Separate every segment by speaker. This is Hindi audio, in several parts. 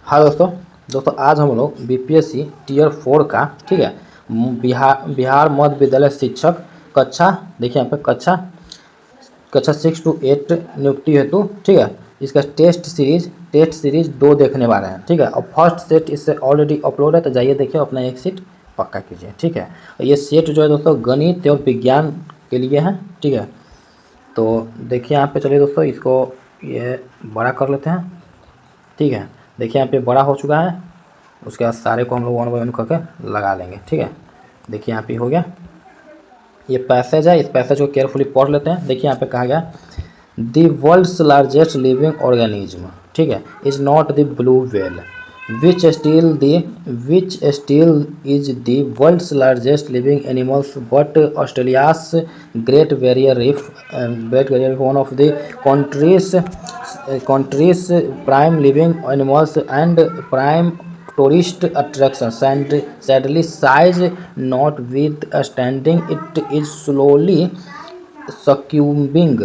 Speaker 1: हाँ दोस्तों आज हम लोग बीपीएससी टीयर 4 का ठीक है बिहार मध्य विद्यालय शिक्षक कक्षा देखिए यहाँ पे कक्षा 6 to 8 नियुक्ति हेतु ठीक है इसका टेस्ट सीरीज 2 देखने वाले हैं ठीक है। और फर्स्ट सेट इससे ऑलरेडी अपलोड है, तो जाइए देखिए अपना एक सीट पक्का कीजिए ठीक है। ये सेट जो है दोस्तों गणित और विज्ञान के लिए है ठीक है। तो देखिए यहाँ पे चलिए दोस्तों इसको ये बड़ा कर लेते हैं ठीक है। देखिए यहाँ पे बड़ा हो चुका है, उसके बाद सारे को हम लोग 1 बाय 1 करके लगा लेंगे ठीक है। देखिए यहाँ पे हो गया, ये पैसेज है, इस पैसेज को केयरफुली पढ़ लेते हैं। देखिए यहाँ पे कहा गया the world's largest living organism ठीक है is not the blue whale which still is the world's largest living animals, but Australia's Great Barrier Reef, one of the country's prime living animals and prime tourist attractions, and sadly size notwithstanding, it is slowly succumbing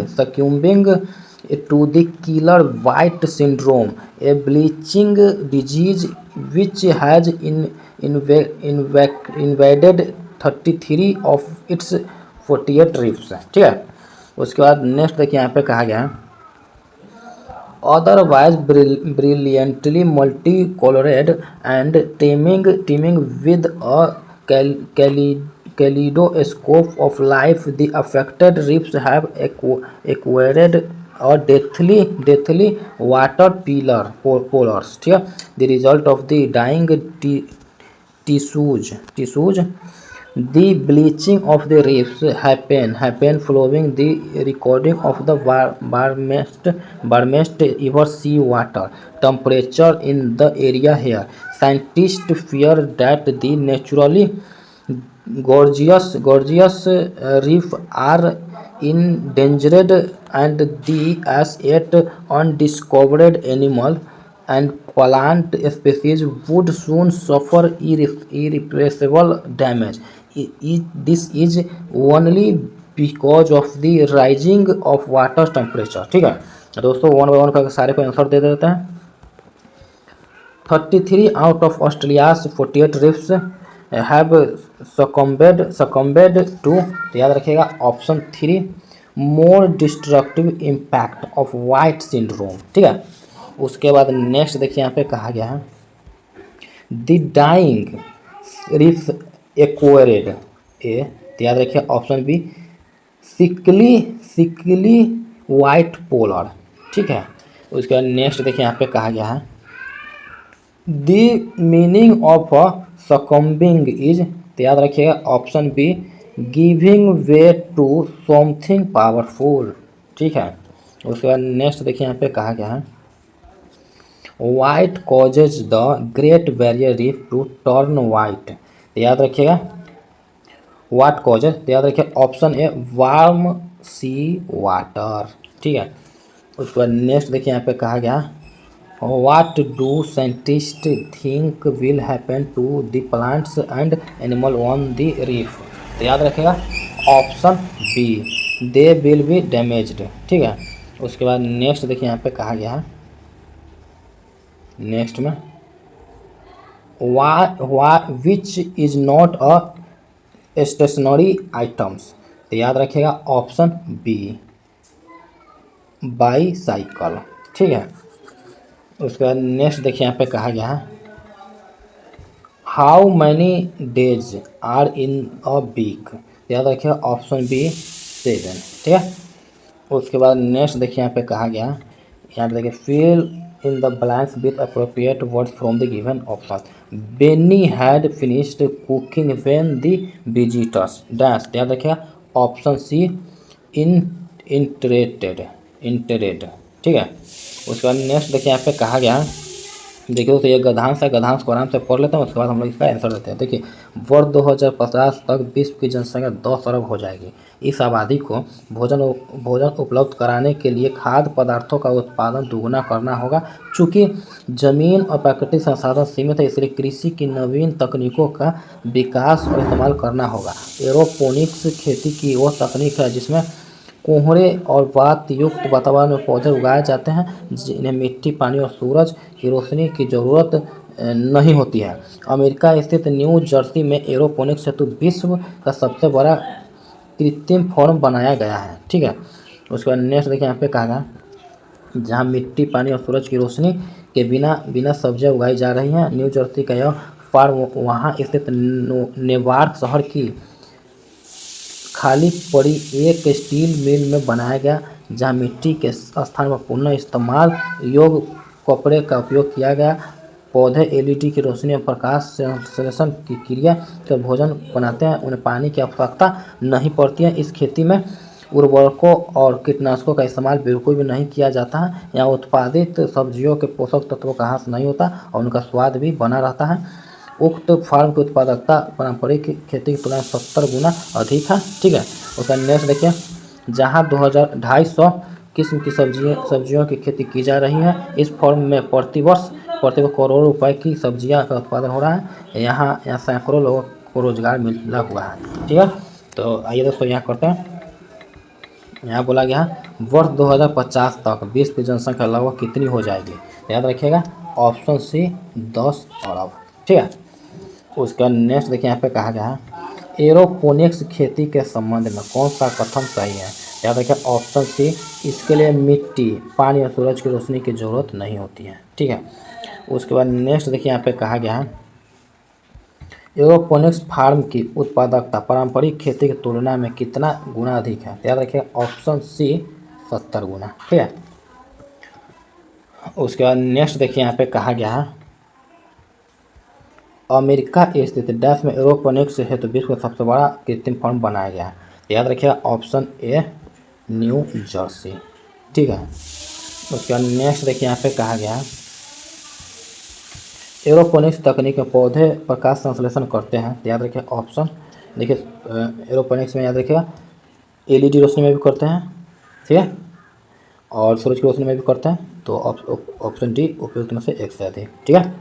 Speaker 1: to the killer white syndrome, a bleaching disease which has invaded 33 of its 48 reefs ठीक है। उसके बाद नेक्स्ट देखिए यहाँ पे कहा गया है otherwise brilliantly multicolored and teeming with a kaleidoscope of life, the affected reefs have acquired a deathly water polars ठीक है, the result of the dying tissues. The bleaching of the reefs happen following the recording of the warmest ever sea water temperature in the area here. Scientists fear that the naturally gorgeous reef are endangered, and the as yet undiscovered animal and plant species would soon suffer irreversible damage. This is only because of the rising of water temperature ठीक है। दोस्तों 1 by 1 करके सारे को आंसर दे देते हैं। 33 out of Australia's 48 reefs have succumbed to, याद रखिएगा option 3, more destructive impact of white syndrome ठीक है। उसके बाद नेक्स्ट देखिए यहाँ पे कहा गया है द डाइंग रिफ एक्वायर्ड ए, तो याद रखिए ऑप्शन बी सिकली वाइट पोलर ठीक है। उसके बाद नेक्स्ट देखिए यहाँ पे कहा गया है the meaning of succumbing is, तो याद रखिएगा option B giving way to something powerful ठीक है। उसके बाद नेक्स्ट देखिए यहाँ पे कहा गया है what causes the Great Barrier Reef to turn white, तो याद रखिएगा वाट कॉजेज, तो याद रखिए option A warm sea water ठीक है। उसके बाद नेक्स्ट देखिए यहाँ पे कहा गया what do scientist think will happen to the plants and animal on the reef, तो याद रखिएगा option B they will be damaged ठीक है। उसके बाद नेक्स्ट देखिए यहाँ पे कहा गया है नेक्स्ट में which is not a stationery items, तो याद रखिएगा ऑप्शन बी बाईसाइकिल ठीक है। उसके बाद नेक्स्ट देखिए यहाँ पे कहा गया है how many days are in a week, याद रखिएगा ऑप्शन बी 7 ठीक है। उसके बाद नेक्स्ट देखिए यहाँ पे कहा गया यहाँ पे देखिए fill in the blanks with appropriate words from the given options. Benny had finished cooking when the visitors danced, याद रखिएगा ऑप्शन सी इंटरेटेड ठीक है। उसके बाद नेक्स्ट देखिए यहाँ पे कहा गया देखिए तो ये गधांश है, गधांश को आराम से पढ़ लेते हैं, उसके बाद हम लोग इसका आंसर देते हैं। देखिए वर्ष 2050 तक विश्व की जनसंख्या 10 अरब हो जाएगी। इस आबादी को भोजन उपलब्ध कराने के लिए खाद्य पदार्थों का उत्पादन दुगुना करना होगा। चूँकि जमीन और प्राकृतिक संसाधन सीमित है, इसलिए कृषि की नवीन तकनीकों का विकास और इस्तेमाल करना होगा। एरोपोनिक्स खेती की वो तकनीक है जिसमें कोहरे और वात युक्त वातावरण में पौधे उगाए जाते हैं जिन्हें मिट्टी, पानी और सूरज की रोशनी की ज़रूरत नहीं होती है। अमेरिका स्थित न्यू जर्सी में एरोपोनिक्स हेतु विश्व का सबसे बड़ा कृत्रिम फॉर्म बनाया गया है। ठीक है, उसके बाद नेक्स्ट देखिए यहाँ पे कहा गया जहाँ मिट्टी, पानी और सूरज की रोशनी के बिना सब्जियां उगाई जा रही हैं। न्यू जर्सी का यह फार्म वहाँ स्थित नेवार्क शहर की खाली पड़ी एक स्टील मिल में बनाया गया, जहाँ मिट्टी के स्थान पर पुनः इस्तेमाल योग्य कपड़े का उपयोग किया गया। पौधे एलईडी की रोशनी और प्रकाश संश्लेषण की क्रिया कर भोजन बनाते हैं। उन्हें पानी की आवश्यकता नहीं पड़ती है। इस खेती में उर्वरकों और कीटनाशकों का इस्तेमाल बिल्कुल भी नहीं किया जाता है। यहाँ उत्पादित सब्जियों के पोषक तत्वों का ह्रास नहीं होता और उनका स्वाद भी बना रहता है। उक्त फार्म की उत्पादकता पारंपरिक खेती की तुलना में 70 गुना अधिक है। ठीक है, उसका नेक्स्ट देखिए जहाँ 2,500 किस्म की सब्जियों की खेती की जा रही है। इस फॉर्म में प्रतिवर्ष करोड़ों रुपए की सब्जियां का उत्पादन हो रहा है। यहाँ सैकड़ों लोगों को रोजगार मिला हुआ है। ठीक है, तो आइए दोस्तों यहाँ करते हैं। यहाँ बोला गया वर्ष 2050 तक विश्व की जनसंख्या लगभग कितनी हो जाएगी? याद रखिएगा ऑप्शन सी 10 अरब। ठीक है, उसका नेक्स्ट देखिए यहाँ पे कहा गया है एरोपोनिक्स खेती के संबंध में कौन सा कथन सही है? याद रखिए ऑप्शन सी, इसके लिए मिट्टी, पानी और सूरज की रोशनी की जरूरत नहीं होती है। ठीक है, उसके बाद नेक्स्ट देखिए यहाँ पे कहा गया है एरोपोनिक्स फार्म की उत्पादकता पारंपरिक खेती की तुलना में कितना गुना अधिक है? याद रखिए ऑप्शन सी 70 गुना। ठीक है, उसके बाद नेक्स्ट देखिए यहाँ पे कहा गया है अमेरिका स्थित डैश में एरोपोनिक्स हेतु विश्व का सबसे बड़ा कृत्रिम फार्म बनाया गया है। याद रखिए ऑप्शन ए न्यू जर्सी। ठीक है, उसके बाद नेक्स्ट देखिए यहाँ पे कहा गया है एरोपोनिक्स तकनीक में पौधे प्रकाश संश्लेषण करते हैं। याद रखिए ऑप्शन देखिए एरोपोनिक्स में याद रखिएगा एलईडी रोशनी में भी करते हैं। ठीक है, और सूरज की रोशनी में भी करते हैं। तो ऑप्शन डी उपयुक्त में से एक से अधिक। ठीक है,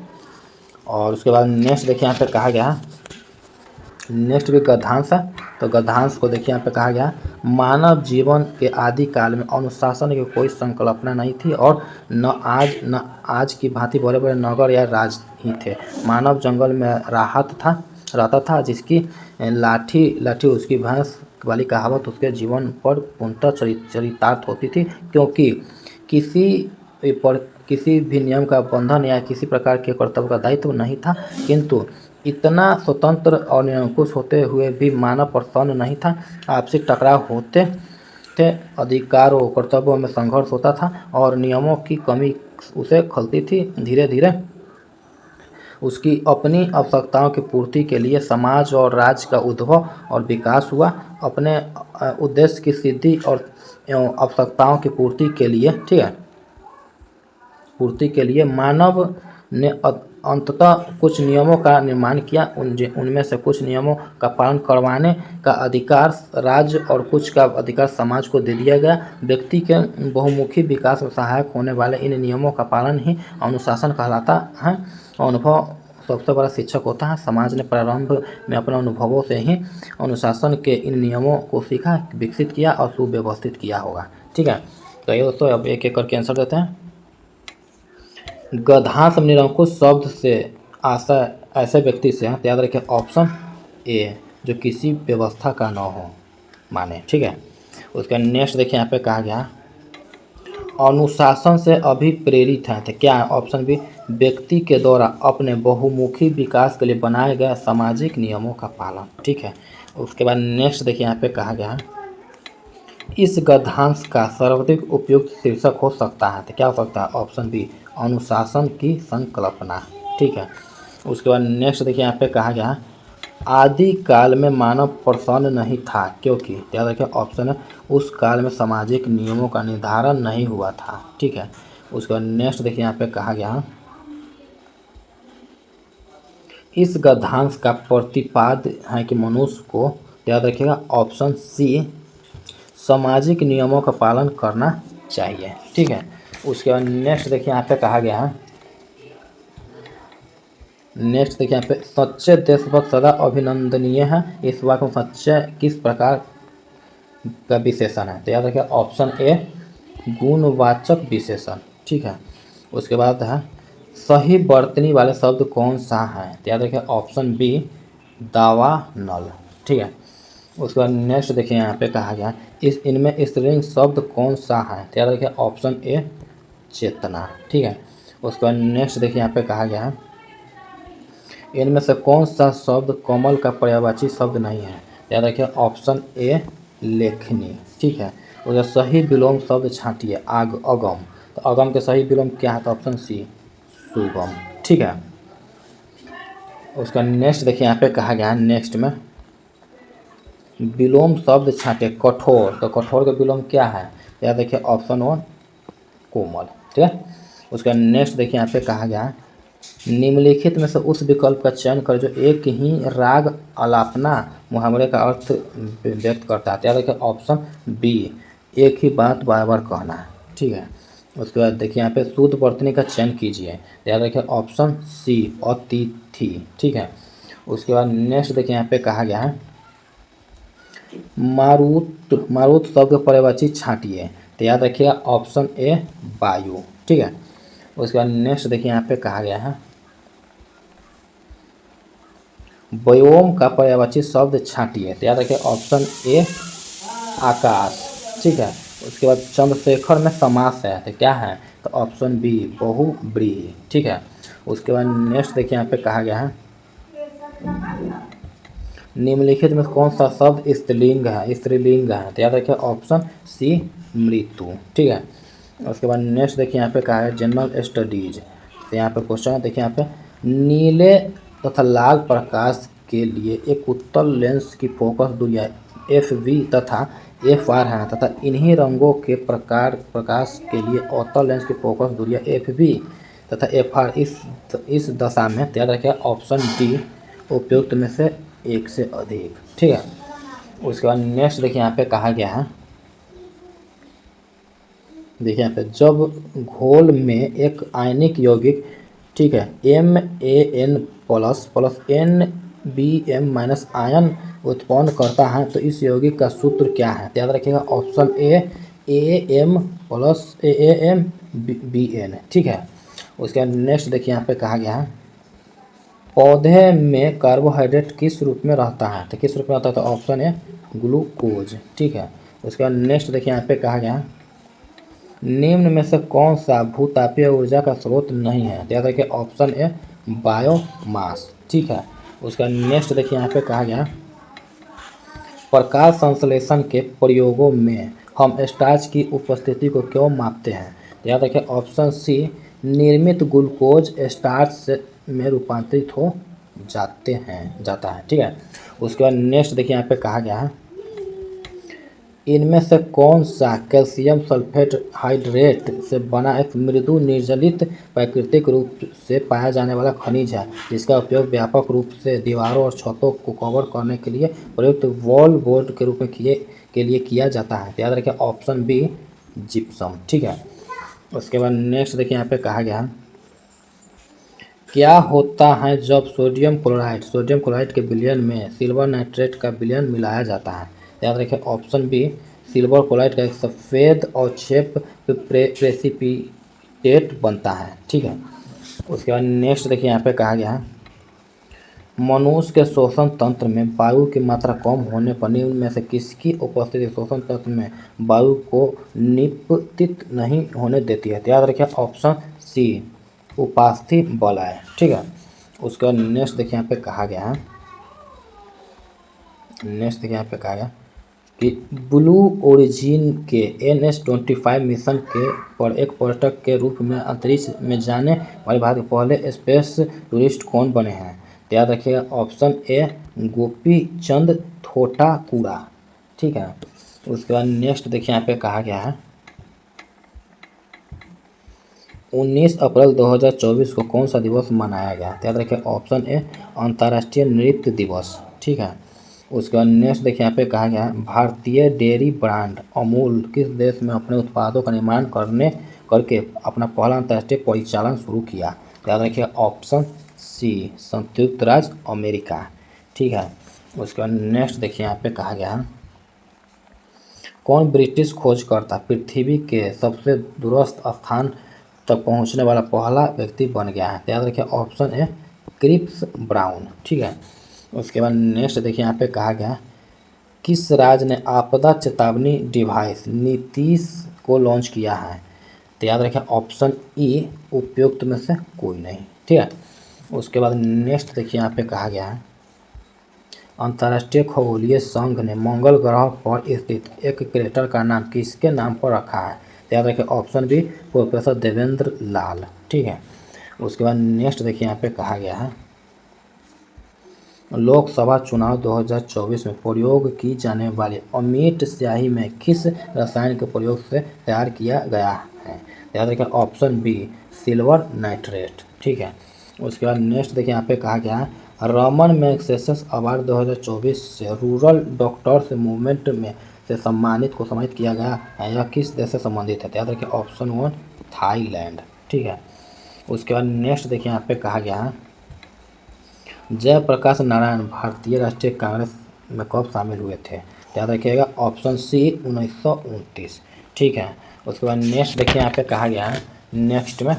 Speaker 1: और उसके बाद नेक्स्ट देखिए यहाँ पे कहा गया नेक्स्ट भी गद्यांश है। तो गद्यांश को देखिए यहाँ पे कहा गया मानव जीवन के आदि काल में अनुशासन की कोई संकल्पना नहीं थी और न आज की भांति बड़े बड़े नगर या राज ही थे। मानव जंगल में रहता था जिसकी लाठी उसकी भैंस वाली कहावत उसके जीवन पर पूर्णतः चरितार्थ होती थी, क्योंकि किसी भी नियम का बंधन या किसी प्रकार के कर्तव्य का दायित्व नहीं था। किंतु इतना स्वतंत्र और निरंकुश होते हुए भी मानव प्रसन्न नहीं था। आपसी टकराव होते थे, अधिकार और कर्तव्यों में संघर्ष होता था और नियमों की कमी उसे खलती थी। धीरे धीरे उसकी अपनी आवश्यकताओं की पूर्ति के लिए समाज और राज्य का उद्भव और विकास हुआ। अपने उद्देश्य की सिद्धि और आवश्यकताओं की पूर्ति के लिए मानव ने अंततः कुछ नियमों का निर्माण किया। उनमें से कुछ नियमों का पालन करवाने का अधिकार राज्य और कुछ का अधिकार समाज को दे दिया गया। व्यक्ति के बहुमुखी विकास में सहायक होने वाले इन नियमों का पालन ही अनुशासन कहलाता है। अनुभव सबसे बड़ा शिक्षक होता है। समाज ने प्रारंभ में अपने अनुभवों से ही अनुशासन के इन नियमों को सीखा, विकसित किया और सुव्यवस्थित किया होगा। ठीक है, तो ये दोस्तों अब एक एक करके आंसर देते हैं। गद्यांश निरंकुश शब्द से आशा ऐसे व्यक्ति से है, याद रखिए ऑप्शन ए जो किसी व्यवस्था का न हो माने। ठीक है, उसका नेक्स्ट देखिए यहाँ पे कहा गया अनुशासन से अभिप्रेरित है। तो क्या ऑप्शन बी व्यक्ति के द्वारा अपने बहुमुखी विकास के लिए बनाए गए सामाजिक नियमों का पालन। ठीक है, उसके बाद नेक्स्ट देखिए यहाँ पे कहा गया इस गद्यांश का सर्वाधिक उपयुक्त शीर्षक हो सकता है। तो क्या हो सकता है? ऑप्शन बी अनुशासन की संकल्पना। ठीक है, उसके बाद नेक्स्ट देखिए यहाँ पे कहा गया आदि काल में मानव प्रसन्न नहीं था क्योंकि, याद रखिए ऑप्शन है उस काल में सामाजिक नियमों का निर्धारण नहीं हुआ था। ठीक है, उसके बाद नेक्स्ट देखिए यहाँ पे कहा गया इस गद्यांश का प्रतिपाद्य है कि मनुष्य को, याद रखिएगा ऑप्शन सी सामाजिक नियमों का पालन करना चाहिए। ठीक है, उसके बाद नेक्स्ट देखिए यहाँ पे कहा गया है नेक्स्ट देखिए यहाँ पे सच्चे देशभक्त सदा अभिनंदनीय है। इस वाक्य में सच्चे किस प्रकार का विशेषण है, तो याद रखिए ऑप्शन ए गुणवाचक विशेषण, ठीक है। उसके बाद है सही वर्तनी वाले शब्द कौन सा है, तो याद रखिए ऑप्शन बी दावानल, ठीक है। उसके बाद नेक्स्ट देखिए यहाँ पे कहा गया इस इनमें स्त्रीलिंग शब्द कौन सा है, तो याद रखिए ऑप्शन ए चेतना, ठीक है। उसके बाद नेक्स्ट देखिए यहाँ पे कहा गया है इनमें से कौन सा शब्द कमल का पर्यायवाची शब्द नहीं है, याद रखिए ऑप्शन ए लेखनी, ठीक है। उसका सही विलोम शब्द छांटिए अगम, तो अगम के सही विलोम क्या है, तो ऑप्शन सी सुगम, ठीक है। उसका नेक्स्ट देखिए यहाँ पे कहा गया है नेक्स्ट में विलोम शब्द छांटे कठोर, तो कठोर का विलोम क्या है, याद देखिए ऑप्शन वन कोमल, ठीक है। उसका नेक्स्ट देखिए यहाँ पे कहा गया है निम्नलिखित में से उस विकल्प का चयन कर जो एक ही राग आलापना मुहावरे का अर्थ व्यक्त करता है, तो याद रखिए ऑप्शन बी एक ही बात बार बार कहना है, ठीक है। उसके बाद देखिए यहाँ पे शुद्ध वर्तनी का चयन कीजिए, तो याद रखिए ऑप्शन सी अतिथि, ठीक है। उसके बाद नेक्स्ट देखिए यहाँ पे कहा गया है मारुत शब्द पर्यायवाची छांटिए, तो याद रखिएगा ऑप्शन ए वायु, ठीक है। उसके बाद नेक्स्ट देखिए यहाँ पे कहा गया है व्योम का पर्यायवाची शब्द छांटिए, तो याद रखिए ऑप्शन ए आकाश, ठीक है। उसके बाद चंद्रशेखर में समास है, तो क्या है, तो ऑप्शन बी बहुव्रीहि, ठीक है। उसके बाद नेक्स्ट देखिए यहाँ पे कहा गया है निम्नलिखित में कौन सा शब्द स्त्रीलिंग है, तो याद रखिए ऑप्शन सी मृत्यु, ठीक है। उसके बाद नेक्स्ट देखिए यहाँ पे कहा है जनरल स्टडीज, तो यहाँ पे क्वेश्चन है देखिए यहाँ पे नीले तथा लाल प्रकाश के लिए एक उत्तल लेंस की फोकस दूरियां FV तथा FR है तथा इन्हीं रंगों के प्रकाश के लिए अवतल लेंस की फोकस दूरियां FV तथा FR इस दशा में, तो याद रखिए ऑप्शन डी उपयुक्त में से एक से अधिक, ठीक है। उसके बाद नेक्स्ट देखिए यहाँ पे कहा गया है देखिए यहाँ पे जब घोल में एक आयनिक यौगिक, ठीक है, MAN plus NBM minus ion उत्पन्न करता है तो इस यौगिक का सूत्र क्या है, तो याद रखिएगा option A AM plus AMBN, ठीक है। उसके बाद नेक्स्ट देखिए यहाँ पे कहा गया है पौधे में कार्बोहाइड्रेट किस रूप में रहता है, तो किस रूप में रहता है, तो ऑप्शन ए ग्लूकोज, ठीक है। उसके बाद नेक्स्ट देखिए यहाँ पे कहा गया है निम्न में से कौन सा भूतापीय ऊर्जा का स्रोत नहीं है, तो याद रखिए ऑप्शन ए बायोमास, ठीक है। उसका नेक्स्ट देखिए यहाँ पे कहा गया प्रकाश संश्लेषण के प्रयोगों में हम स्टार्च की उपस्थिति को क्यों मापते हैं, तो याद रखिए ऑप्शन सी निर्मित ग्लूकोज स्टार्च में रूपांतरित हो जाता है, ठीक है। उसके बाद नेक्स्ट देखिए यहाँ पे कहा गया है इनमें से कौन सा कैल्शियम सल्फेट हाइड्रेट से बना एक मृदु निर्जलित प्राकृतिक रूप से पाया जाने वाला खनिज है जिसका उपयोग व्यापक रूप से दीवारों और छतों को कवर करने के लिए प्रयुक्त वॉल बोर्ड के रूप में किया जाता है, तो याद रखिए ऑप्शन बी जिप्सम, ठीक है। उसके बाद नेक्स्ट देखिए यहाँ पे कहा गया क्या होता है जब सोडियम क्लोराइड के विलयन में सिल्वर नाइट्रेट का विलयन मिलाया जाता है, याद रखिए ऑप्शन बी सिल्वर क्लोराइड का एक सफ़ेद और छेप प्रेसिपिटेट बनता है, ठीक है। उसके बाद नेक्स्ट देखिए यहाँ पे कहा गया है मनुष्य के श्वसन तंत्र में वायु की मात्रा कम होने पर निम्न में से किसकी उपस्थिति श्वसन तंत्र में वायु को निपतित नहीं होने देती है, तो याद रखिए ऑप्शन सी उपास्थि बलय, ठीक है। उसके बाद नेक्स्ट देखिए यहाँ पे कहा गया कि ब्लू ओरिजिन के NS-25 मिशन के पर एक पर्यटक के रूप में अंतरिक्ष में जाने वाले भारत के पहले स्पेस टूरिस्ट कौन बने हैं, तो याद रखिएगा ऑप्शन ए गोपी चंद थोटाकुड़ा, ठीक है। उसके बाद नेक्स्ट देखिए यहाँ पे कहा गया है 19 अप्रैल 2024 को कौन सा दिवस मनाया गया, तो याद रखिए ऑप्शन ए अंतर्राष्ट्रीय नृत्य दिवस, ठीक है। उसके बाद नेक्स्ट देखिए यहाँ पे कहा गया है भारतीय डेयरी ब्रांड अमूल किस देश में अपने उत्पादों का निर्माण करके अपना पहला अंतर्राष्ट्रीय परिचालन शुरू किया, तो याद रखिए ऑप्शन सी संयुक्त राज्य अमेरिका, ठीक है। उसके बाद नेक्स्ट देखिए यहाँ पे कहा गया है कौन ब्रिटिश खोजकर्ता पृथ्वी के सबसे दूरस्थ स्थान तक पहुंचने वाला पहला व्यक्ति बन गया है? तो याद रखिए ऑप्शन ए क्रिप्स ब्राउन। ठीक है, उसके बाद नेक्स्ट देखिए यहाँ पे कहा गया किस राज्य ने आपदा चेतावनी डिवाइस नीतीश को लॉन्च किया है? तो याद रखिए ऑप्शन ई उपयुक्त में से कोई नहीं। ठीक है, उसके बाद नेक्स्ट देखिए यहाँ पे कहा गया है अंतर्राष्ट्रीय खगोलीय संघ ने मंगल ग्रह पर स्थित एक क्रेटर का नाम किसके नाम पर रखा है? तो याद रखिए ऑप्शन बी प्रोफेसर देवेंद्र लाल। ठीक है, उसके बाद नेक्स्ट देखिए यहाँ पे कहा गया है लोकसभा चुनाव 2024 में प्रयोग की जाने वाली अमीट स्याही में किस रसायन के प्रयोग से तैयार किया गया है? याद रखिए ऑप्शन बी सिल्वर नाइट्रेट। ठीक है, उसके बाद नेक्स्ट देखिए यहाँ पे कहा गया है रमन मैग्सेसे अवार्ड 2024 से रूरल डॉक्टर्स मूवमेंट में से सम्मानित किया गया है। यह किस देश से संबंधित है? तो याद रखिए ऑप्शन वन थाईलैंड। ठीक है, उसके बाद नेक्स्ट देखिए यहाँ पे कहा गया है जयप्रकाश नारायण भारतीय राष्ट्रीय कांग्रेस में कब शामिल हुए थे? याद रखिएगा ऑप्शन सी 1929। ठीक है, उसके बाद नेक्स्ट देखिए यहाँ पे कहा गया है नेक्स्ट में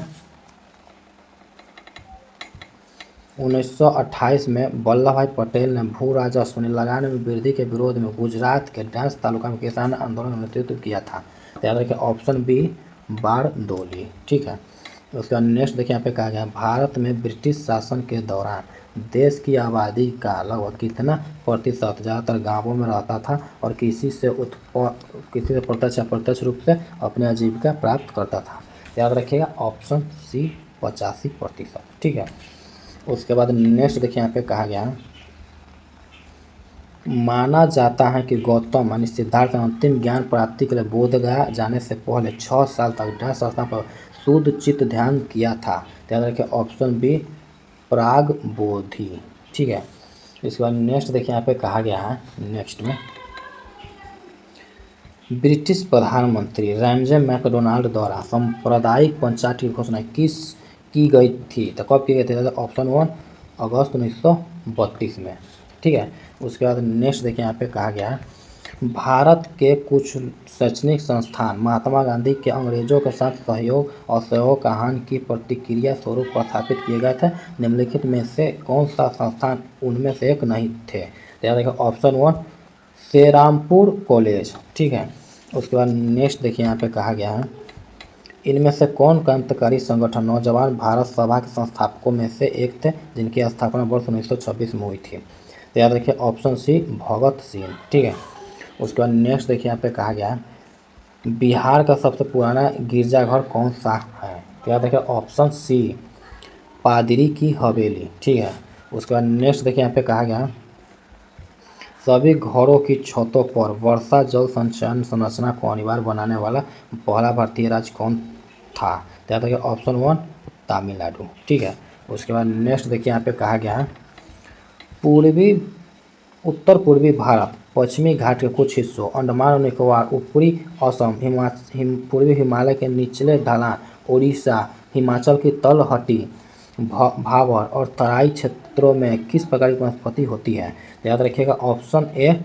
Speaker 1: 1928 में वल्लभ भाई पटेल ने भू राजस्व लगाने में वृद्धि के विरोध में गुजरात के डांस तालुका में किसान आंदोलन का नेतृत्व किया था। तो याद रखिए ऑप्शन बी बारडोली। ठीक है, उसके बाद नेक्स्ट देखिए यहाँ पे कहा गया भारत में ब्रिटिश शासन के दौरान देश की आबादी का लगभग कितना प्रतिशत ज़्यादातर गांवों में रहता था और किसी से प्रत्यक्ष या अप्रत्यक्ष रूप से अपनी आजीविका प्राप्त करता था? याद रखिएगा ऑप्शन सी 85%। ठीक है, उसके बाद नेक्स्ट देखिए यहाँ पे कहा गया माना जाता है कि गौतम यानी सिद्धार्थ ने अंतिम ज्ञान प्राप्ति के लिए बोधगया जाने से पहले 6 साल तक ध्यान साधना पर शुद्ध चित्त ध्यान किया था। तो याद रखिए ऑप्शन बी प्राग बोधि। ठीक है, इसके बाद नेक्स्ट देखिए यहाँ पे कहा गया है नेक्स्ट में ब्रिटिश प्रधानमंत्री रैमजे मैकडोनाल्ड द्वारा सांप्रदायिक पंचायत की घोषणा की गई थी? तो कब की गई थी? ऑप्शन वन अगस्त 1932 में। ठीक है, उसके बाद नेक्स्ट देखिए यहाँ पे कहा गया है भारत के कुछ शैक्षणिक संस्थान महात्मा गांधी के अंग्रेजों के साथ सहयोग और सहयोग का हानि की प्रतिक्रिया स्वरूप स्थापित किए गए थे। निम्नलिखित में से कौन सा संस्थान उनमें से एक नहीं थे? तो याद रखिए ऑप्शन वन श्रीरामपुर कॉलेज। ठीक है, उसके बाद नेक्स्ट देखिए यहाँ पे कहा गया है इनमें से कौन क्रांतिकारी संगठन नौजवान भारत सभा के संस्थापकों में से एक थे जिनकी स्थापना वर्ष 1926 में हुई थी? तो याद रखिए ऑप्शन सी भगत सिंह। ठीक है, उसके बाद नेक्स्ट देखिए यहाँ पे कहा गया है बिहार का सबसे पुराना गिरजाघर कौन सा है? तो याद रखिए ऑप्शन सी पादरी की हवेली। ठीक है, उसके बाद नेक्स्ट देखिए यहाँ पे कहा गया सभी घरों की छतों पर वर्षा जल संचयन संरचना को अनिवार्य बनाने वाला पहला भारतीय राज्य कौन था? तो याद रखिए ऑप्शन वन तमिलनाडु। ठीक है, उसके बाद नेक्स्ट देखिए यहाँ पे कहा गया है उत्तर पूर्वी भारत पश्चिमी घाट के कुछ हिस्सों अंडमान और निकोबार ऊपरी असम पूर्वी हिमालय के निचले ढलान उड़ीसा हिमाचल की तलहटी भावर और तराई क्षेत्रों में किस प्रकार की वनस्पति होती है? याद रखिएगा ऑप्शन ए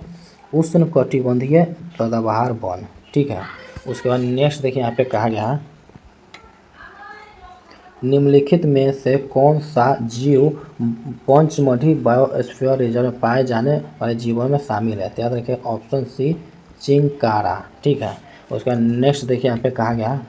Speaker 1: उष्णकटिबंधीय सदाबहार वन। ठीक है, उसके बाद नेक्स्ट देखिए यहाँ पे कहा गया है निम्नलिखित में से कौन सा जीव पंचमढ़ी बायोस्फीयर रिजर्व में पाए जाने वाले जीवों में शामिल है? तो याद रखिए ऑप्शन सी चिंकारा। ठीक है, उसका नेक्स्ट देखिए यहाँ पे कहा गया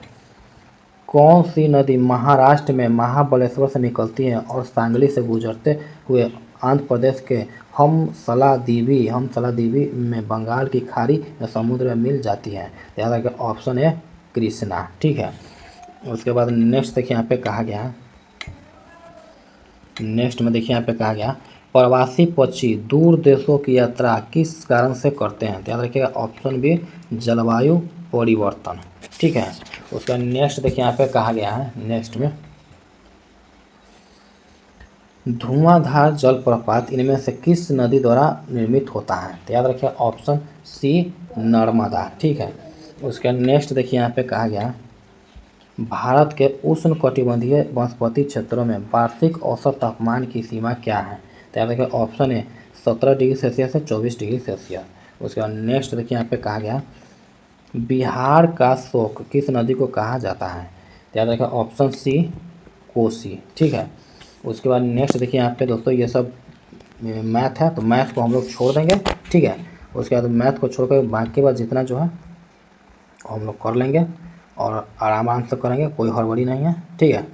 Speaker 1: कौन सी नदी महाराष्ट्र में महाबलेश्वर से निकलती है और सांगली से गुजरते हुए आंध्र प्रदेश के हमसला दीवी में बंगाल की खाड़ी या समुद्र में मिल जाती है? तो याद रखिए ऑप्शन ए कृष्णा। ठीक है, उसके बाद नेक्स्ट देखिए यहाँ पे कहा गया नेक्स्ट में देखिए यहाँ पे कहा गया प्रवासी पक्षी दूर देशों की यात्रा किस कारण से करते हैं? तो याद रखिएगा ऑप्शन बी जलवायु परिवर्तन। ठीक है, उसका नेक्स्ट देखिए यहाँ पे कहा गया है नेक्स्ट में धुआंधार जलप्रपात इनमें से किस नदी द्वारा निर्मित होता है? तो याद रखिए ऑप्शन सी नर्मदा। ठीक है, उसका नेक्स्ट देखिए यहाँ पे कहा गया भारत के उष्णकटिबंधीय वनस्पति क्षेत्रों में वार्षिक औसत तापमान की सीमा क्या है? तो याद रखिए ऑप्शन ए 17 डिग्री सेल्सियस से 24 डिग्री सेल्सियस। उसके बाद नेक्स्ट देखिए यहाँ पे कहा गया बिहार का शोक किस नदी को कहा जाता है? तो याद रखें ऑप्शन सी कोसी। ठीक है, उसके बाद नेक्स्ट देखिए यहाँ पे दोस्तों ये सब मैथ है, तो मैथ को हम लोग छोड़ देंगे। ठीक है, उसके बाद मैथ को छोड़कर बाकी बात जितना जो है हम लोग कर लेंगे और आराम से करेंगे, कोई हड़बड़ी नहीं है। ठीक है,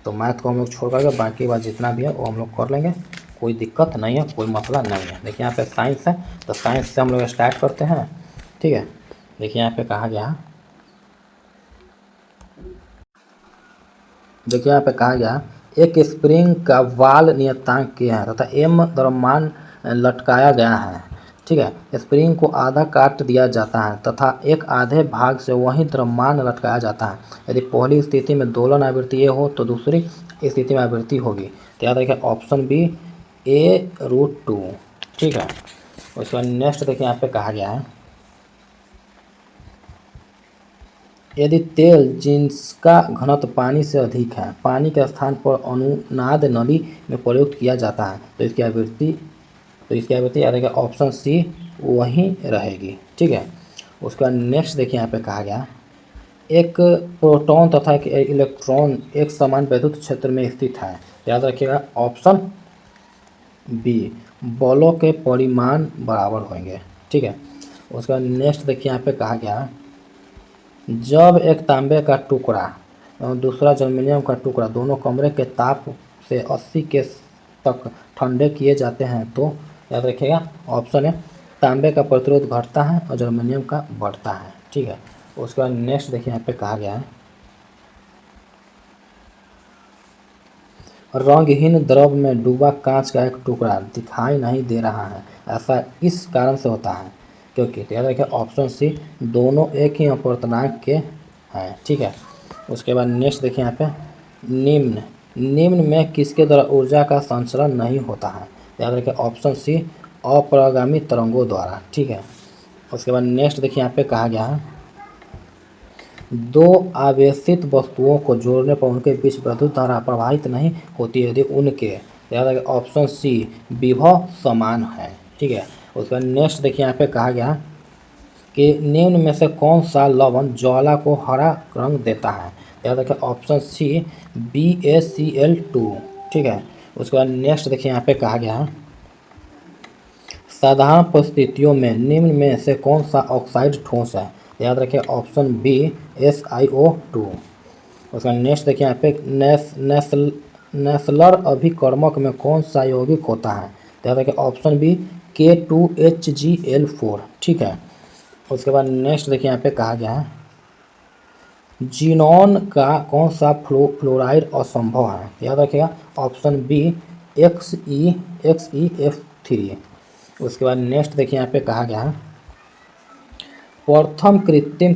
Speaker 1: तो मैथ को हम लोग छोड़ करके बाकी बात जितना भी है वो हम लोग कर लेंगे, कोई दिक्कत नहीं है, कोई मसला नहीं है। देखिए यहाँ पे साइंस है, तो साइंस से हम लोग स्टार्ट करते हैं। ठीक है, देखिए यहाँ पे कहा गया है, देखिए यहाँ पे कहा गया एक स्प्रिंग का वाल नियतांक क्या है तथा एम द्रव्यमान लटकाया गया है। ठीक है, स्प्रिंग को आधा काट दिया जाता है तथा एक आधे भाग से वही द्रव्यमान लटकाया जाता है। यदि पहली स्थिति में दोलन आवृत्ति ए हो तो दूसरी स्थिति में आवृत्ति होगी। तो याद रखिए ऑप्शन बी A√2। ठीक है, उसके बाद नेक्स्ट देखिए यहाँ पे कहा गया है यदि तेल जिसका घनत्व पानी से अधिक है पानी के स्थान पर अनुनाद नली में प्रयुक्त किया जाता है तो इसकी आवृत्ति याद रखिए ऑप्शन सी वहीं रहेगी। ठीक है, उसका नेक्स्ट देखिए यहाँ पे कहा गया एक प्रोटॉन तथा एक इलेक्ट्रॉन एक समान वैद्युत क्षेत्र में स्थित है। याद रखिएगा ऑप्शन बी बलों के परिमाण बराबर होंगे। ठीक है, उसका नेक्स्ट देखिए यहाँ पे कहा गया जब एक तांबे का टुकड़ा और दूसरा एल्युमिनियम का टुकड़ा दोनों कमरे के ताप से 80 के तक ठंडे किए जाते हैं तो याद रखिएगा ऑप्शन है तांबे का प्रतिरोध घटता है और एल्युमिनियम का बढ़ता है। ठीक है, उसके बाद नेक्स्ट देखिए यहाँ पे कहा गया है रंगहीन द्रव में डूबा कांच का एक टुकड़ा दिखाई नहीं दे रहा है, ऐसा इस कारण से होता है क्योंकि याद रखिए ऑप्शन सी दोनों एक ही अपवर्तनांक के हैं। ठीक है, उसके बाद नेक्स्ट देखिए यहाँ पे निम्न में किसके द्वारा ऊर्जा का संचरण नहीं होता है। याद रखिए ऑप्शन सी अपरागामी तरंगों द्वारा। ठीक है, उसके बाद नेक्स्ट देखिए यहाँ पे कहा गया है दो आवेशित वस्तुओं को जोड़ने पर उनके बीच विद्युत धारा प्रवाहित नहीं होती यदि उनके याद रखिए ऑप्शन सी विभव समान है। ठीक है, उसका नेक्स्ट देखिए यहाँ पे कहा गया कि निम्न में से कौन सा लवण ज्वाला को हरा रंग देता है। याद रखिए ऑप्शन सी BaCl2। ठीक है, उसके बाद नेक्स्ट देखिए यहाँ पे कहा गया साधारण परिस्थितियों में निम्न में से कौन सा ऑक्साइड ठोस है। याद रखिए ऑप्शन बी SiO2। उसका नेक्स्ट देखिए यहाँ पे नेस्लर अभिकर्मक में कौन सा यौगिक होता है। याद रखिए ऑप्शन बी K2HgL4। ठीक है, उसके बाद नेक्स्ट देखिए यहाँ पे कहा गया है जीनॉन का कौन सा फ्लोराइड असंभव है। याद रखिएगा ऑप्शन बी XeF3। उसके बाद नेक्स्ट देखिए यहाँ पे कहा गया है प्रथम कृत्रिम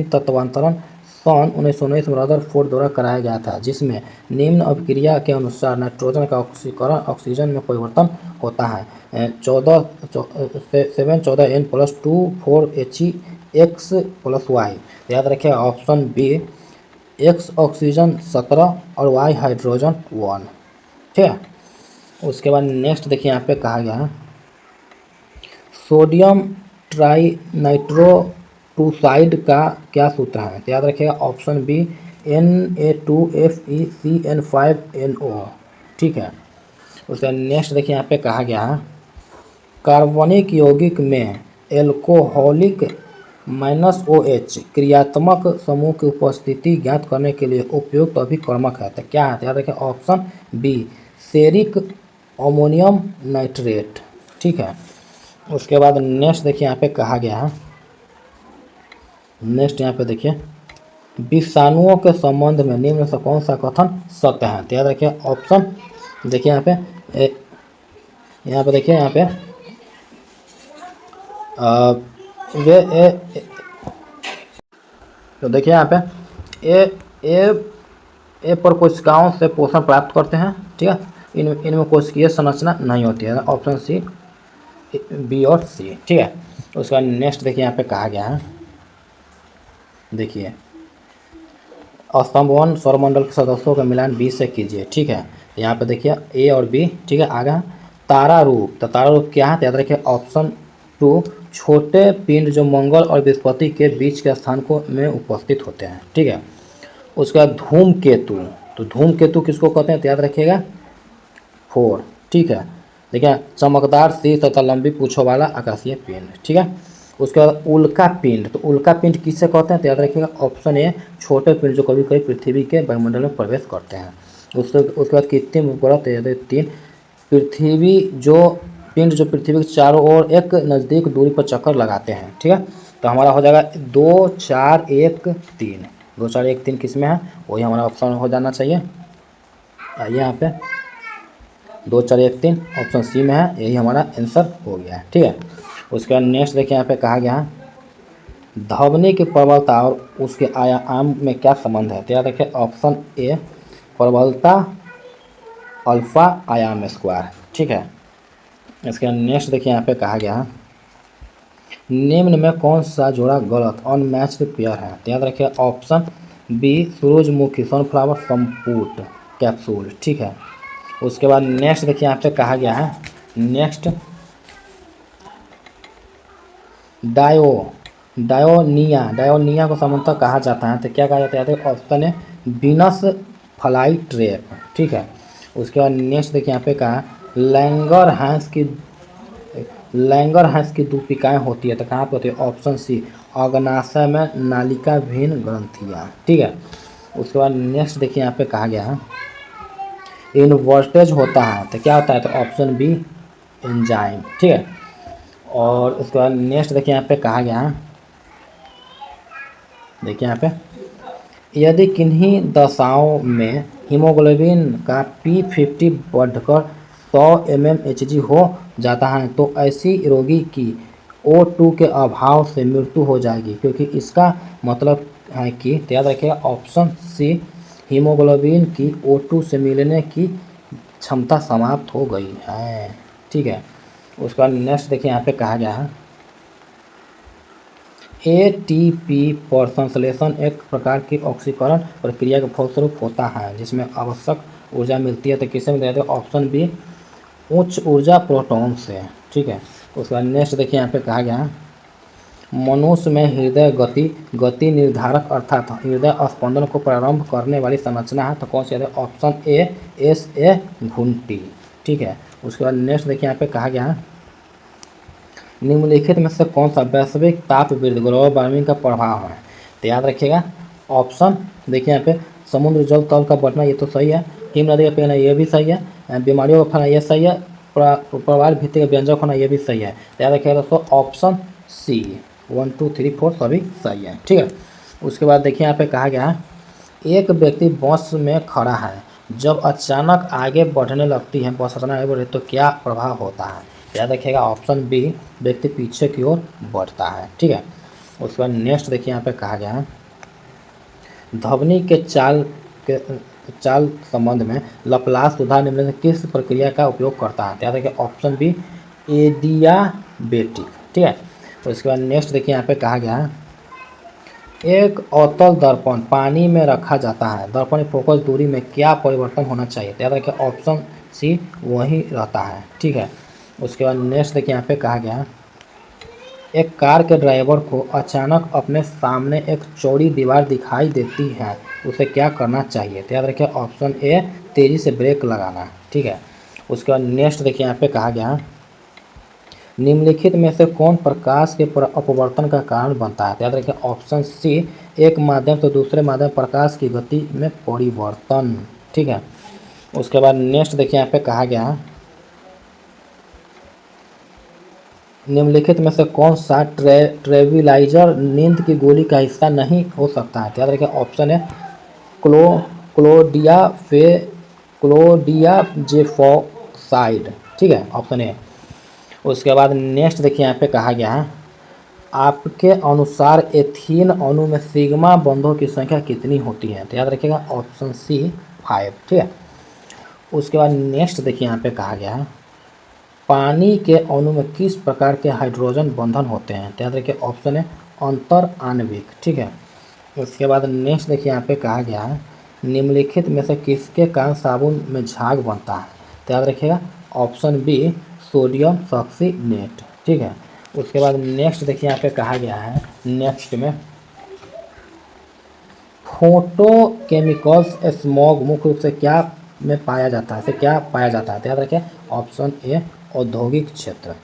Speaker 1: तत्वांतरण सन 1919 में रदरफोर्ड द्वारा कराया गया था जिसमें निम्न अभिक्रिया के अनुसार नाइट्रोजन का ऑक्सीकरण ऑक्सीजन में परिवर्तन होता है 7N+2 4HEX+Y। याद रखिए ऑप्शन बी X ऑक्सीजन 17 और Y हाइड्रोजन 1। ठीक है, उसके बाद नेक्स्ट देखिए यहाँ पे कहा गया है सोडियम ट्राइनाइट्रोटूसाइड का क्या सूत्र है। तो याद रखिएगा ऑप्शन बी Na2FeCN5NO। ठीक है, उसका नेक्स्ट देखिए यहाँ पे कहा गया है कार्बनिक यौगिक में एल्कोहलिक -OH क्रियात्मक समूह की उपस्थिति ज्ञात करने के लिए उपयुक्त अभिकर्मक है। तो क्या है। याद रखिए option B ceric ammonium nitrate. ठीक है, उसके बाद नेक्स्ट देखिए यहाँ पे कहा गया है नेक्स्ट यहाँ पे देखिए विषाणुओं के संबंध में निम्न से कौन सा कथन सत्य है। तो याद रखिए ऑप्शन देखिए यहाँ पे देखिए यहाँ पे तो देखिए यहाँ पे ए पर कोशिकाओं से पोषण प्राप्त करते हैं। ठीक है, इनमें कोशिकीय संरचना नहीं होती है। ऑप्शन सी बी और सी। ठीक है, उसका नेक्स्ट देखिए यहाँ पे कहा गया है देखिए स्तंभ 1 सौरमंडल के सदस्यों का मिलान बी से कीजिए। ठीक है, यहाँ पे देखिए ए और बी। ठीक है, आगे तारा रूप। तो तारा रूप क्या है। तो याद रखिए ऑप्शन 2 छोटे पिंड जो मंगल और बृहस्पति के बीच के स्थान को में उपस्थित होते हैं, ठीक है। उसके बाद धूमकेतु, तो धूमकेतु किसको कहते हैं तो याद रखिएगा 4, ठीक है। देखिए चमकदार शीर्ष तथा लंबी पूंछों वाला आकाशीय पिंड, ठीक है। उसके बाद उल्का पिंड, तो उल्का पिंड किससे कहते हैं तो याद रखिएगा ऑप्शन ए छोटे पिंड जो कभी कभी पृथ्वी के वायुमंडल में प्रवेश करते हैं। उसके बाद कृत्रिम उपग्रह तो याद है 3, पृथ्वी जो पिंड जो पृथ्वी के चारों ओर एक नज़दीक दूरी पर चक्कर लगाते हैं, ठीक है। तो हमारा हो जाएगा 2 4 1 3, 2 4 1 3 किस में है वही हमारा ऑप्शन हो जाना चाहिए। आइए यहाँ पे 2 4 1 3 ऑप्शन सी में है, यही हमारा आंसर हो गया है, ठीक है। उसके बाद नेक्स्ट देखिए यहाँ पे कहा गया है ध्वनि की प्रबलता और उसके आयाम में क्या संबंध है तो याद रखिए ऑप्शन ए प्रबलता अल्फा आयाम स्क्वायर, ठीक है। इसके बाद नेक्स्ट देखिए यहाँ पे कहा गया है निम्न में कौन सा जोड़ा गलत अनमैच्ड पेयर है तो याद रखिए ऑप्शन बी सूरजमुखी सनफ्लावर संपुट कैप्सूल, ठीक है। उसके बाद नेक्स्ट देखिए यहाँ पे कहा गया है नेक्स्ट डायोनिया को सामान्यतः कहा जाता है तो क्या कहा जाता है ऑप्शन है बीनस फ्लाई ट्रैप, ठीक है। उसके बाद नेक्स्ट देखिए यहाँ पे कहा लैंगर हैंस की दूपिकाएँ होती है तो कहाँ पे होती है ऑप्शन सी अग्नाशय में नालिका विहीन ग्रंथियाँ, ठीक है। उसके बाद नेक्स्ट देखिए यहाँ पे कहा गया है इन्वर्टेज होता है तो क्या होता है तो ऑप्शन बी एंजाइम, ठीक है। और उसके बाद नेक्स्ट देखिए यहाँ पे कहा गया है देखिए यहाँ पे यदि किन्हीं दशाओं में हीमोग्लोबिन का P50 बढ़कर 100 mmHg हो जाता है तो ऐसी रोगी की O2 के अभाव से मृत्यु हो जाएगी क्योंकि इसका मतलब है कि याद रखिएगा ऑप्शन सी हीमोग्लोबिन की O2 से मिलने की क्षमता समाप्त हो गई है, ठीक है। उसके बाद नेक्स्ट देखिए यहाँ पे कहा गया है ATP पर संश्लेषण एक प्रकार की ऑक्सीकरण प्रक्रिया के फलस्वरूप होता है जिसमें आवश्यक ऊर्जा मिलती है तो किसे में देते हैं ऑप्शन बी उच्च ऊर्जा प्रोटॉन से, ठीक है। उसके बाद नेक्स्ट देखिए यहाँ पे कहा गया है मनुष्य में हृदय गति निर्धारक अर्थात हृदय स्पंदन को प्रारंभ करने वाली संरचना है तो कौन सी है ऑप्शन ए SA घुंटी, ठीक है। उसके बाद नेक्स्ट देखिए यहाँ पे कहा गया है निम्नलिखित में से कौन सा वैश्विक ताप वृद्धि ग्लोबल वार्मिंग का प्रभाव है तो याद रखिएगा ऑप्शन देखिए यहाँ पे समुद्र जल तल का बढ़ना ये तो सही है, हिम नदी का पिघलना ये भी सही है, बीमारियों का फैलना ये सही है, प्रवाल भित्ति का व्यंजक होना ये भी सही है तो याद रखिएगा दोस्तों ऑप्शन सी 1 2 3 4 सभी सही है, ठीक है। उसके बाद देखिए यहाँ पे कहा गया है एक व्यक्ति बस में खड़ा है जब अचानक आगे बढ़ने लगती है बस अचानक आगे बढ़े तो क्या प्रभाव होता है याद रखिएगा ऑप्शन बी व्यक्ति पीछे की ओर बढ़ता है, ठीक है। उसके बाद नेक्स्ट देखिए यहाँ पे कहा गया है ध्वनि के चाल संबंध में लप्लास सुधार निम्न में किस प्रक्रिया का उपयोग करता है याद रखिए ऑप्शन बी एडियाबेटिक, ठीक है। उसके बाद नेक्स्ट देखिए यहाँ पे कहा गया है एक अवतल दर्पण पानी में रखा जाता है दर्पण की फोकस दूरी में क्या परिवर्तन होना चाहिए याद रखिए ऑप्शन सी वही रहता है, ठीक है। उसके बाद नेक्स्ट देखिए यहाँ पे कहा गया एक कार के ड्राइवर को अचानक अपने सामने एक चौड़ी दीवार दिखाई देती है उसे क्या करना चाहिए तो याद रखिए ऑप्शन ए तेज़ी से ब्रेक लगाना, ठीक है। उसके बाद नेक्स्ट देखिए यहाँ पे कहा गया निम्नलिखित में से कौन प्रकाश के अपवर्तन का कारण बनता है तो याद रखिए ऑप्शन सी एक माध्यम से दूसरे माध्यम प्रकाश की गति में परिवर्तन, ठीक है। उसके बाद नेक्स्ट देखिए यहाँ पे कहा गया निम्नलिखित में से कौन सा ट्रेविलाइजर नींद की गोली का हिस्सा नहीं हो सकता है तो याद रखिए ऑप्शन है क्लोडिया जेफोसाइड, ठीक है ऑप्शन ए। उसके बाद नेक्स्ट देखिए यहाँ पे कहा गया है आपके अनुसार एथीन अणु में सिग्मा बंधों की संख्या कितनी होती है तो याद रखिएगा ऑप्शन सी 5, ठीक है। उसके बाद नेक्स्ट देखिए यहाँ पे कहा गया है पानी के अणु में किस प्रकार के हाइड्रोजन बंधन होते हैं तो याद रखिए ऑप्शन है अंतर आणविक, ठीक है। उसके बाद नेक्स्ट देखिए यहाँ पे कहा गया है निम्नलिखित में से किसके कारण साबुन में झाग बनता है तो याद रखिएगा ऑप्शन बी सोडियम सक्सीनेट, ठीक है। उसके बाद नेक्स्ट देखिए यहाँ पे कहा गया है, नेक्स्ट में फोटोकेमिकल्स स्मॉग मुख्य रूप से क्या में पाया जाता है, इसे क्या पाया जाता है, याद रखें ऑप्शन ए औद्योगिक क्षेत्र,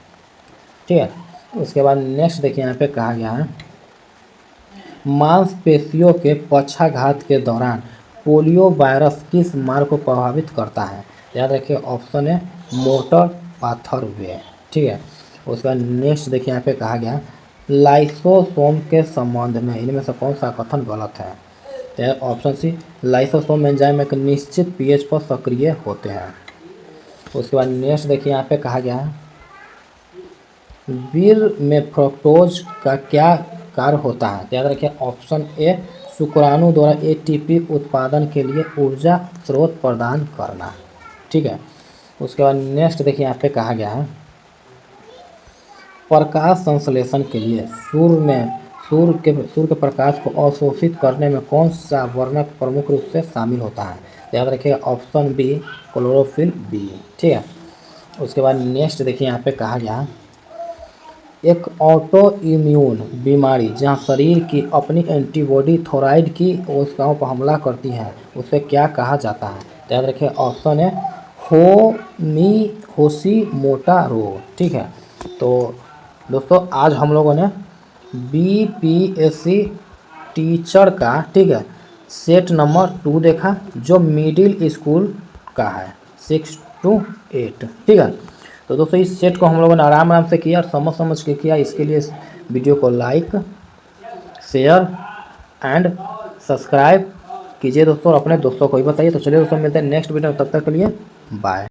Speaker 1: ठीक है। उसके बाद नेक्स्ट देखिए यहाँ पे कहा गया है मांसपेशियों के पक्षाघात के दौरान पोलियो वायरस किस मार्ग को प्रभावित करता है, याद रखिए ऑप्शन है मोटर पाथरवे, ठीक है। उसके बाद नेक्स्ट देखिए यहाँ पे कहा गया लाइसोसोम के संबंध में इनमें से कौन सा कथन गलत है, तो ऑप्शन सी लाइसोसोम एंजाइम एक निश्चित पीएच पर सक्रिय होते हैं। उसके बाद नेक्स्ट देखिए यहाँ पे कहा गया है बीर में फ्रक्टोज का क्या कार्य होता है, याद रखिए ऑप्शन ए शुक्राणु द्वारा एटीपी उत्पादन के लिए ऊर्जा स्रोत प्रदान करना, ठीक है। उसके बाद नेक्स्ट देखिए यहाँ पे कहा गया है प्रकाश संश्लेषण के लिए सूर्य के प्रकाश को अवशोषित करने में कौन सा वर्णक प्रमुख रूप से शामिल होता है, याद रखिएगा ऑप्शन बी क्लोरोफिल बी, ठीक है। उसके बाद नेक्स्ट देखिए यहाँ पे कहा गया एक ऑटो इम्यून बीमारी जहाँ शरीर की अपनी एंटीबॉडी थोराइड की कोशिकाओं पर हमला करती है उसे क्या कहा जाता है, तो याद रखिए ऑप्शन है होशीमोटो, ठीक है। तो दोस्तों आज हम लोगों ने बीपीएससी टीचर का, ठीक है, सेट नंबर 2 देखा जो मिडिल स्कूल का है 6 to 8, ठीक है। तो दोस्तों इस सेट को हम लोगों ने आराम से किया और समझ के किया। इसके लिए इस वीडियो को लाइक शेयर एंड सब्सक्राइब कीजिए दोस्तों और अपने दोस्तों को भी बताइए। तो चलिए दोस्तों मिलते हैं नेक्स्ट वीडियो में, तब तक के लिए बाय।